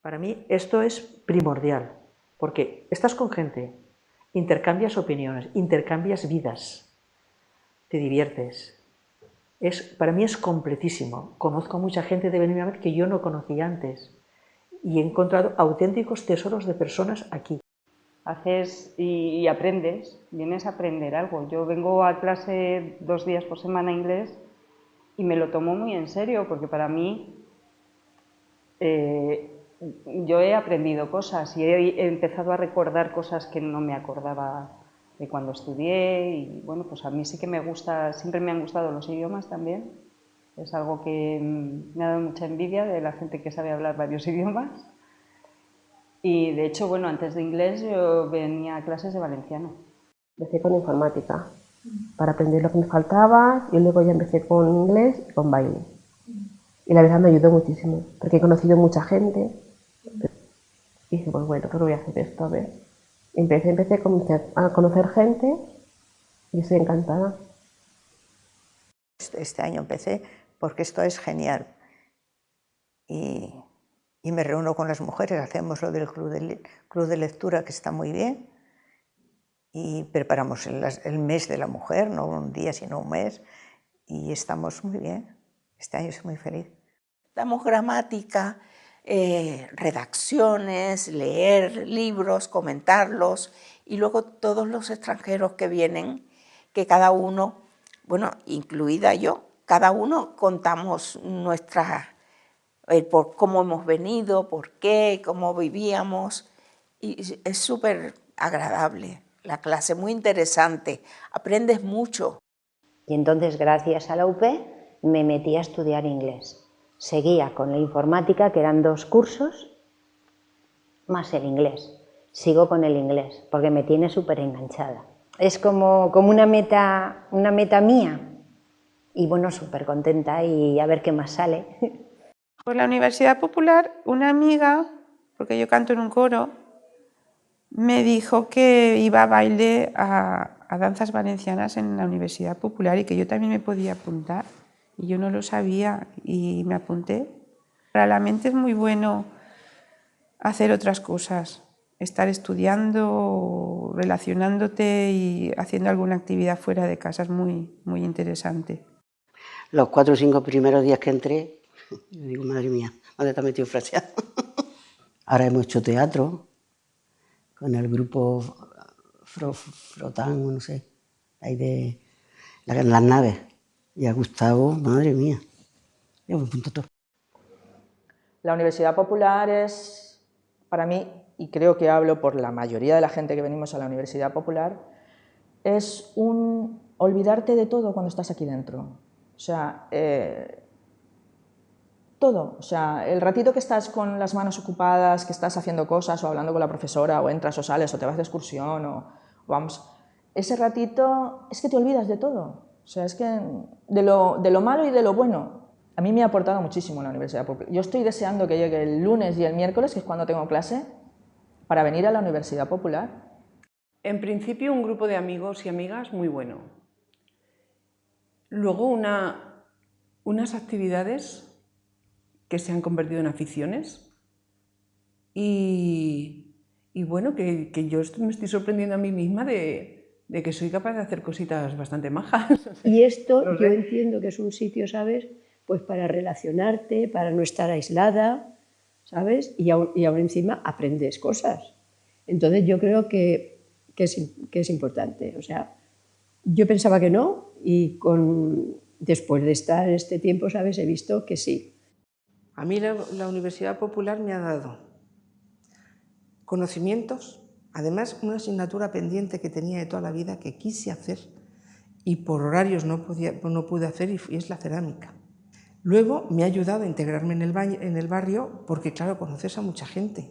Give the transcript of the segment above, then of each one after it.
Para mí esto es primordial, porque estás con gente, intercambias opiniones, intercambias vidas, te diviertes. Para mí es completísimo. Conozco a mucha gente de Benimaclet que yo no conocía antes y he encontrado auténticos tesoros de personas aquí. Haces y aprendes, vienes a aprender algo. Yo vengo a clase 2 días por semana inglés y me lo tomo muy en serio, porque para mí yo he aprendido cosas y he empezado a recordar cosas que no me acordaba de cuando estudié. Y bueno, pues a mí sí que me gusta, siempre me han gustado los idiomas también. Es algo que me ha dado mucha envidia de la gente que sabe hablar varios idiomas. Y de hecho, bueno, antes de inglés yo venía a clases de valenciano. Empecé con informática para aprender lo que me faltaba y luego ya empecé con inglés y con baile. Y la verdad me ayudó muchísimo porque he conocido mucha gente. Y dije, pues bueno, pues voy a hacer esto, a ver. Empecé a conocer gente y estoy encantada. Este año empecé porque esto es genial. Y me reúno con las mujeres, hacemos lo del club de lectura, que está muy bien, y preparamos el mes de la mujer, no un día sino un mes, y estamos muy bien. Este año soy muy feliz. Damos gramática, redacciones, leer libros, comentarlos, y luego todos los extranjeros que vienen, que cada uno, bueno, incluida yo, cada uno contamos por cómo hemos venido, por qué, cómo vivíamos, y es súper agradable la clase, muy interesante, aprendes mucho. Y entonces, gracias a la UP, me metí a estudiar inglés. Seguía con la informática, que eran 2 cursos, más el inglés. Sigo con el inglés, porque me tiene súper enganchada. Es como una meta mía. Y bueno, súper contenta y a ver qué más sale. Por la Universidad Popular, una amiga, porque yo canto en un coro, me dijo que iba a baile a danzas valencianas en la Universidad Popular y que yo también me podía apuntar. Y yo no lo sabía y me apunté. Para la mente es muy bueno hacer otras cosas, estar estudiando, relacionándote y haciendo alguna actividad fuera de casa es muy interesante. Los 4 o 5 primeros días que entré, yo digo, madre mía, ¿dónde te has metido fraseado? Ahora hemos hecho teatro con el grupo Frotán, no sé, ahí de las naves. Y a Gustavo, madre mía, ya me apunto todo. La Universidad Popular es, para mí, y creo que hablo por la mayoría de la gente que venimos a la Universidad Popular, es un olvidarte de todo cuando estás aquí dentro. O sea, todo. O sea, el ratito que estás con las manos ocupadas, que estás haciendo cosas o hablando con la profesora, o entras o sales, o te vas de excursión, o vamos, ese ratito es que te olvidas de todo. O sea, es que de lo malo y de lo bueno. A mí me ha aportado muchísimo la Universidad Popular. Yo estoy deseando que llegue el lunes y el miércoles, que es cuando tengo clase, para venir a la Universidad Popular. En principio, un grupo de amigos y amigas muy bueno. Luego, unas actividades que se han convertido en aficiones y bueno, que yo me estoy sorprendiendo a mí misma de que soy capaz de hacer cositas bastante majas. Y esto yo entiendo que es un sitio, ¿sabes?, pues para relacionarte, para no estar aislada, ¿sabes? Y aún encima aprendes cosas. Entonces yo creo que es importante. O sea, yo pensaba que no y después de estar este tiempo, ¿sabes?, he visto que sí. A mí la Universidad Popular me ha dado conocimientos, además una asignatura pendiente que tenía de toda la vida que quise hacer y por horarios no pude hacer, y es la cerámica. Luego me ha ayudado a integrarme en el barrio porque, claro, conoces a mucha gente.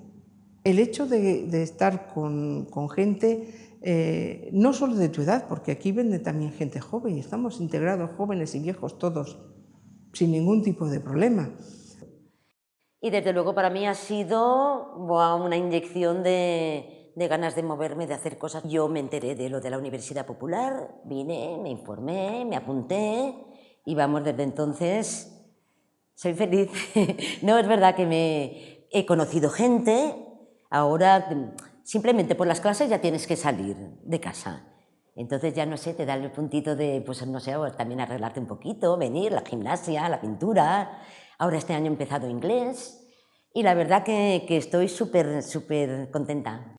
El hecho de estar con gente, no solo de tu edad, porque aquí vende también gente joven y estamos integrados, jóvenes y viejos todos, sin ningún tipo de problema. Y desde luego para mí ha sido una inyección de ganas de moverme, de hacer cosas. Yo me enteré de lo de la Universidad Popular, vine, me informé, me apunté y vamos, desde entonces soy feliz. No, es verdad que he conocido gente, ahora simplemente por las clases ya tienes que salir de casa. Entonces ya no sé, te da el puntito de, pues no sé, también arreglarte un poquito, venir, la gimnasia, la pintura. Ahora este año he empezado inglés y la verdad que estoy súper contenta.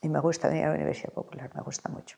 Y me gusta venir a la Universidad Popular, me gusta mucho.